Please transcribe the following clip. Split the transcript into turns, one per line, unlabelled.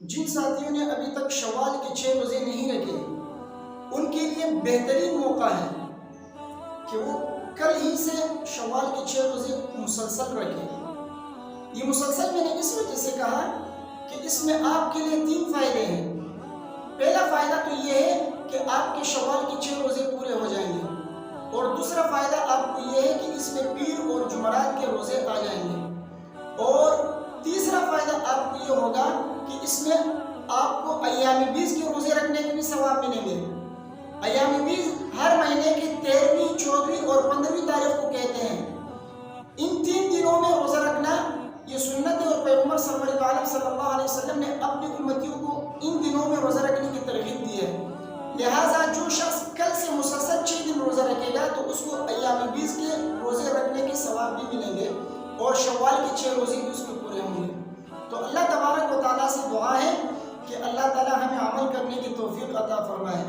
جن ساتھیوں نے ابھی تک شوال کے 6 روزے نہیں رکھے ان کے لیے بہترین موقع ہے کہ وہ کل ہی سے شوال کے 6 روزے مسلسل رکھیں۔ یہ مسلسل میں نے اس وجہ سے کہا کہ اس میں آپ کے لیے 3 فائدے ہیں۔ پہلا فائدہ تو یہ ہے کہ آپ کے شوال کے 6 روزے پورے ہو جائیں گے، اور دوسرا فائدہ آپ کو یہ ہے کہ اس میں پیر اور جمعرات کے روزے آ جائیں گے، اور تیسرا فائدہ آپ کو یہ ہوگا کہ اس میں آپ کو ایام بیس کے روزے رکھنے کے بھی ثواب ملیں گے۔ ایام بیس ہر مہینے کی 13ویں، 14ویں اور 15ویں تاریخ کو کہتے ہیں۔ ان 3 دنوں میں روزہ رکھنا یہ سنت ہے، اور پیغمبر سرور عالم صلی اللہ علیہ وسلم نے اپنی امتیوں کو ان دنوں میں روزہ رکھنے کی ترغیب دی ہے۔ لہٰذا جو شخص کل سے مسلسل 6 دن روزہ رکھے گا تو اس کو ایام بیس کے روزے رکھنے کے ثواب بھی ملیں گے، اور شوال کے 6 روزے بھی اس کے پورے ہوں گے۔ تو اللہ تبارک و تعالیٰ سے دعا ہے کہ اللہ تعالیٰ ہمیں عمل کرنے کی توفیق عطا فرمائے۔